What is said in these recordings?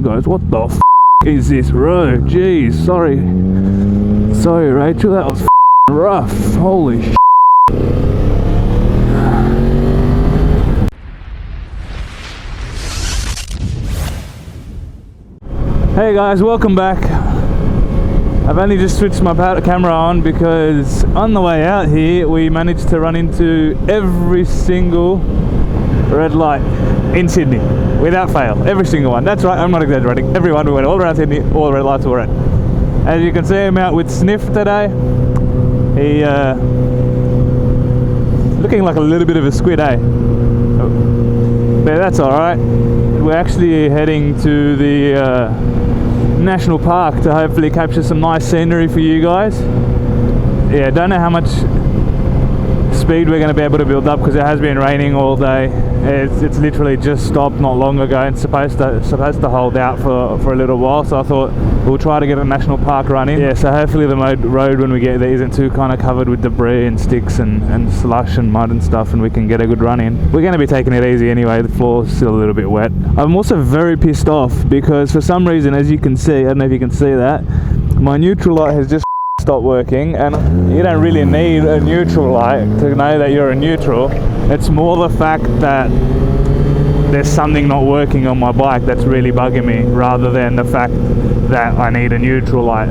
guys, what the f*** is this road? Jeez, sorry, Rachel, that was rough. Holy sh**. Hey guys, welcome back. I've only just switched my camera on because on the way out here we managed to run into every single red light in Sydney without fail. Every single one. That's right, I'm not exaggerating. Everyone. We went all around Sydney, all the red lights were red. As you can see, I'm out with Sniff today. He looking like a little bit of a squid, eh? But that's alright. We're actually heading to the National Park to hopefully capture some nice scenery for you guys. Yeah, don't know how much speed we're going to be able to build up because it has been raining all day. It's literally just stopped not long ago and supposed to hold out for a little while, so I thought we'll try to get a national park run in. Yeah, so hopefully the road when we get there isn't too kind of covered with debris and sticks and slush and mud and stuff, and we can get a good run in. We're going to be taking it easy anyway, the floor's still a little bit wet. I'm also very pissed off because for some reason, as you can see, I don't know if you can see that, my neutral light has just stopped working, and you don't really need a neutral light to know that you're a neutral. It's more the fact that there's something not working on my bike that's really bugging me, rather than the fact that I need a neutral light.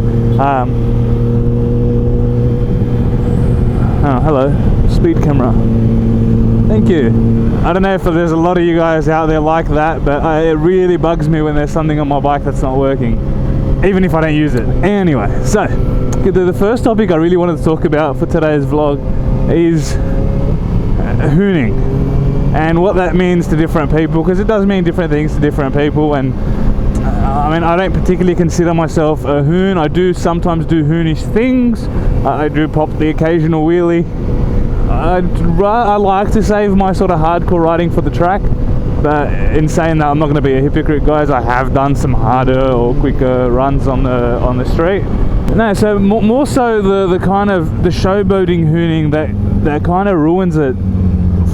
Oh, hello, speed camera. Thank you. I don't know if there's a lot of you guys out there like that, but it really bugs me when there's something on my bike that's not working, even if I don't use it. Anyway, so the first topic I really wanted to talk about for today's vlog is hooning and what that means to different people, because it does mean different things to different people. And I mean, I don't particularly consider myself a hoon. I do sometimes do hoonish things. I do pop the occasional wheelie. I like to save my sort of hardcore riding for the track, but in saying that, I'm not going to be a hypocrite, guys. I have done some harder or quicker runs on the street. No, so more so the kind of the showboating hooning that kind of ruins it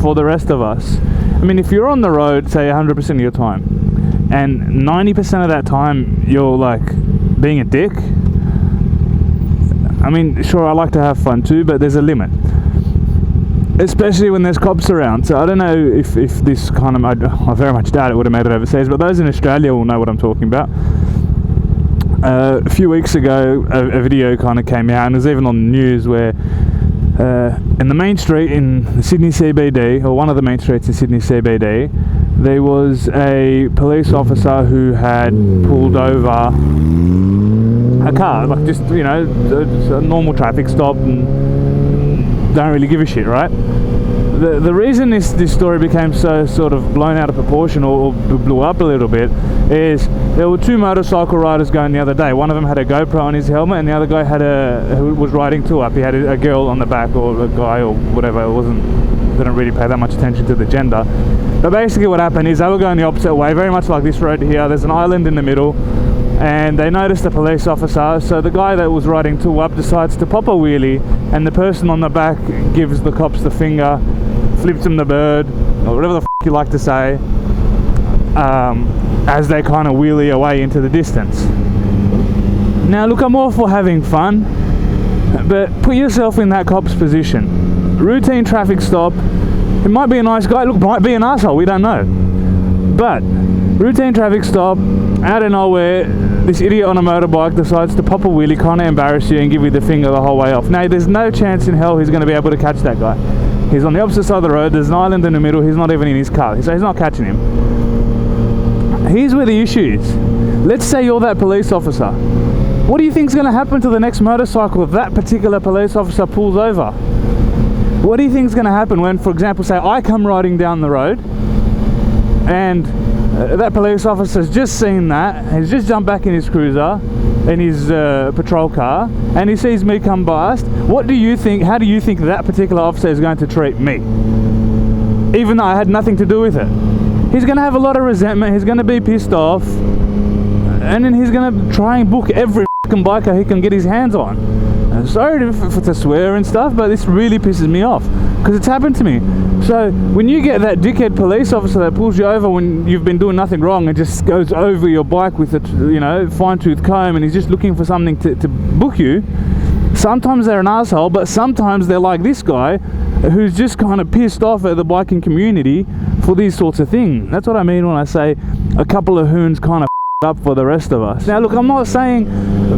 for the rest of us. I mean, if you're on the road, say 100% of your time, and 90% of that time you're like being a dick, I mean, sure, I like to have fun too, but there's a limit, especially when there's cops around. So I don't know if this kind of, I very much doubt it would have made it overseas, but those in Australia will know what I'm talking about. A few weeks ago, a video kind of came out, and it was even on the news, where in the main street in the Sydney CBD, or one of the main streets in Sydney CBD, there was a police officer who had pulled over a car, like just, you know, a normal traffic stop, and don't really give a shit, right? The reason this story became so sort of blown out of proportion, or blew up a little bit, is there were two motorcycle riders going the other day. One of them had a GoPro on his helmet, and the other guy who was riding two up. He had a girl on the back, or a guy, or whatever. Didn't really pay that much attention to the gender. But basically what happened is they were going the opposite way, very much like this road here. There's an island in the middle, and they noticed a police officer, so the guy that was riding two up decides to pop a wheelie, and the person on the back gives the cops the finger, flips him the bird, or whatever the f*** you like to say, as they kind of wheelie away into the distance. Now look, I'm all for having fun, but put yourself in that cop's position. Routine traffic stop. It might be a nice guy, look, might be an asshole, we don't know. But routine traffic stop, out of nowhere, this idiot on a motorbike decides to pop a wheelie, kind of embarrass you, and give you the finger the whole way off. Now, there's no chance in hell he's going to be able to catch that guy. He's on the opposite side of the road, there's an island in the middle, he's not even in his car, so he's not catching him. Here's where the issue is. Let's say you're that police officer. What do you think is going to happen to the next motorcycle if that particular police officer pulls over? What do you think is going to happen when, for example, say I come riding down the road, and that police officer's just seen that, he's just jumped back in his cruiser, in his patrol car, and he sees me come past. What do you think, how do you think that particular officer is going to treat me? Even though I had nothing to do with it. He's going to have a lot of resentment, he's going to be pissed off, and then he's going to try and book every fucking biker he can get his hands on. Sorry to swear and stuff, but this really pisses me off because it's happened to me. So when you get that dickhead police officer that pulls you over when you've been doing nothing wrong and just goes over your bike with a fine-tooth comb, and he's just looking for something to book you, sometimes they're an asshole, but sometimes they're like this guy who's just kind of pissed off at the biking community for these sorts of things. That's what I mean when I say a couple of hoons kind of up for the rest of us. Now look, I'm not saying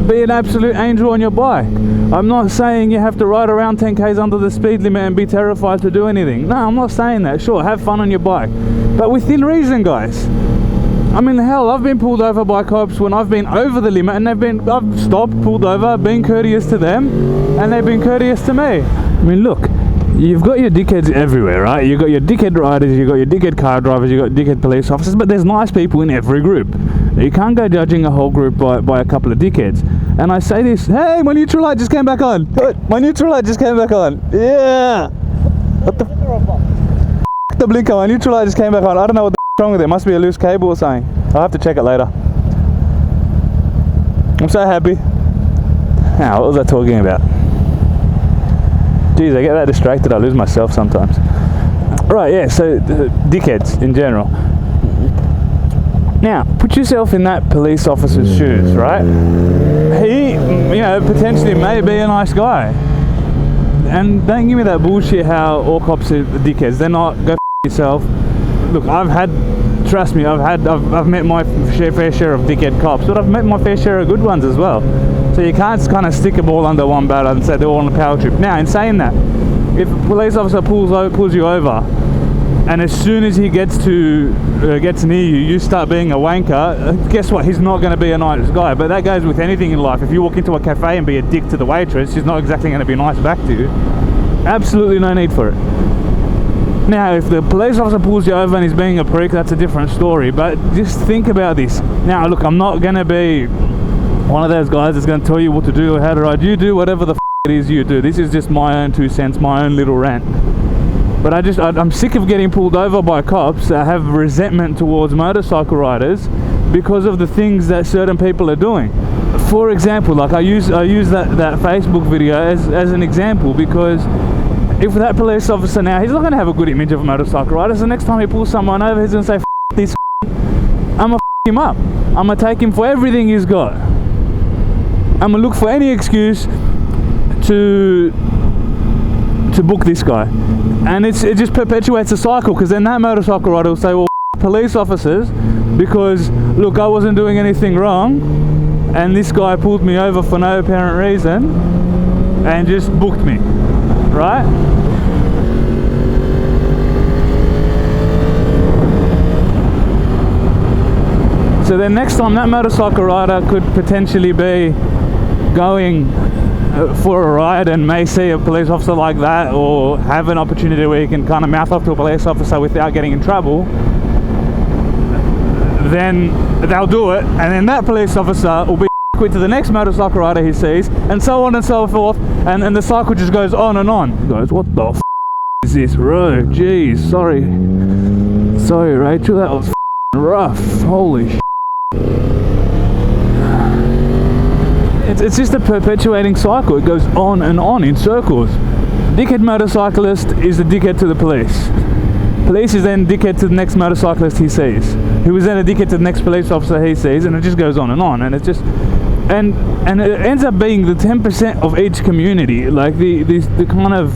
be an absolute angel on your bike. I'm not saying you have to ride around 10k's under the speed limit and be terrified to do anything. No, I'm not saying that. Sure, have fun on your bike, but within reason, guys. I mean, hell, I've been pulled over by cops when I've been over the limit, and I've stopped, pulled over, been courteous to them, and they've been courteous to me. I mean, look, you've got your dickheads everywhere, right? You've got your dickhead riders, you've got your dickhead car drivers, you've got dickhead police officers, but there's nice people in every group. You can't go judging a whole group by a couple of dickheads. And I say this, hey, my neutral light just came back on. My neutral light just came back on. Yeah. What the blinker, my neutral light just came back on. I don't know what the wrong with it. Must be a loose cable or something. I'll have to check it later. I'm so happy. Now, what was I talking about? Jeez, I get that distracted, I lose myself sometimes. Right, yeah, so dickheads in general. Now, put yourself in that police officer's shoes, right? He, potentially may be a nice guy. And don't give me that bullshit how all cops are dickheads. They're not. Go f*** yourself. Look, trust me, I've met my fair share of dickhead cops, but I've met my fair share of good ones as well. So you can't kind of stick them all under one barrel and say they're all on a power trip. Now, in saying that, if a police officer pulls you over, and as soon as he gets near you, you start being a wanker, guess what? He's not going to be a nice guy. But that goes with anything in life. If you walk into a cafe and be a dick to the waitress, she's not exactly going to be nice back to you. Absolutely no need for it. Now, if the police officer pulls you over and he's being a prick, that's a different story. But just think about this. Now, look, I'm not going to be one of those guys that's going to tell you what to do or how to ride. You do whatever the it is you do. This is just my own 2 cents, my own little rant. But I'm sick of getting pulled over by cops that have resentment towards motorcycle riders because of the things that certain people are doing. For example, like I use that Facebook video as an example, because if that police officer now, he's not going to have a good image of motorcycle riders. The next time he pulls someone over, he's going to say, F this I'm going to f him up. I'm going to take him for everything he's got. I'm going to look for any excuse to book this guy. And it just perpetuates a cycle, because then that motorcycle rider will say, well, f police officers, because look, I wasn't doing anything wrong, and this guy pulled me over for no apparent reason and just booked me. Right? So then next time that motorcycle rider could potentially be going for a ride and may see a police officer like that, or have an opportunity where you can kind of mouth off to a police officer without getting in trouble, then they'll do it, and then that police officer will be quit to the next motorcycle rider he sees, and so on and so forth, and the cycle just goes on and on. He goes, what the f is this road? Jeez, sorry Rachel, that was rough. Holy sh. It's just a perpetuating cycle. It goes on and on in circles. Dickhead motorcyclist is a dickhead to the police. Police is then dickhead to the next motorcyclist he sees, who is then a dickhead to the next police officer he sees, and it just goes on, and it's just, and it ends up being the 10% of each community, like the kind of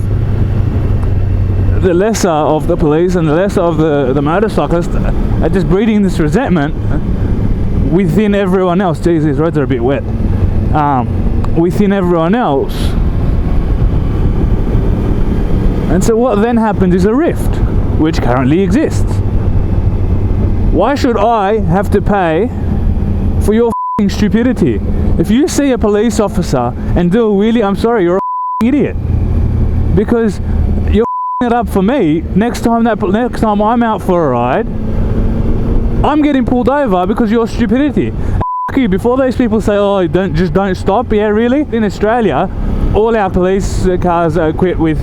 the lesser of the police and the lesser of the motorcyclists are just breeding this resentment within everyone else. Jeez, these roads are a bit wet. Within everyone else. And so what then happens is a rift, which currently exists. Why should I have to pay for your f***ing stupidity? If you see a police officer and do a wheelie, I'm sorry, you're a f***ing idiot. Because you're f***ing it up for me. Next time I'm out for a ride, I'm getting pulled over because of your stupidity. You, before those people say, oh, don't stop. Yeah, really? In Australia, all our police cars are equipped with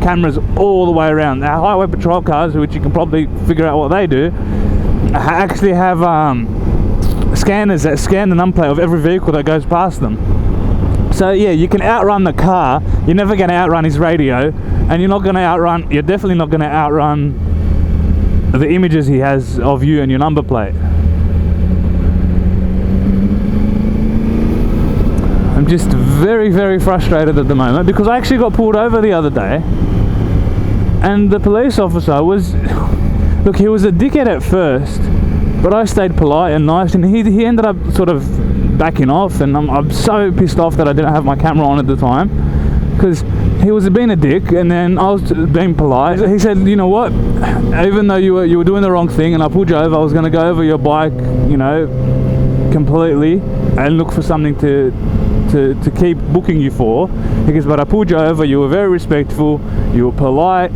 cameras all the way around. Our highway patrol cars, which you can probably figure out what they do, actually have scanners that scan the number plate of every vehicle that goes past them. So yeah, you can outrun the car, you're never going to outrun his radio, and you're definitely not going to outrun the images he has of you and your number plate. I'm just very, very frustrated at the moment, because I actually got pulled over the other day, and the police officer was, look, he was a dickhead at first, but I stayed polite and nice, and he ended up sort of backing off, and I'm so pissed off that I didn't have my camera on at the time, because he was being a dick, and then I was being polite. He said, you know what, even though you were doing the wrong thing and I pulled you over, I was going to go over your bike, you know, completely and look for something to keep booking you for. He goes, but I pulled you over, you were very respectful, you were polite,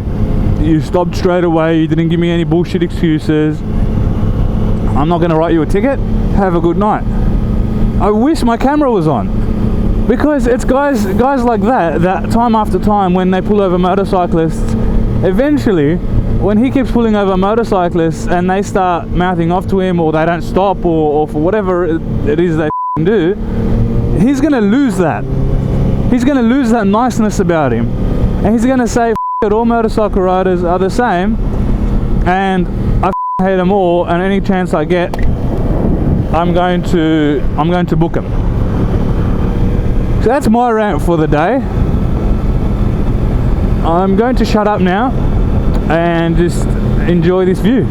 you stopped straight away, you didn't give me any bullshit excuses. I'm not going to write you a ticket. Have a good night. I wish my camera was on, because it's guys like that time after time, when they pull over motorcyclists, eventually when he keeps pulling over motorcyclists and they start mouthing off to him, or they don't stop, or for whatever it is they do, he's going to lose that. He's going to lose that niceness about him, and he's going to say, it, all motorcycle riders are the same, and I hate them all, and any chance I get, I'm going to book him. So that's my rant for the day. I'm going to shut up now and just enjoy this view.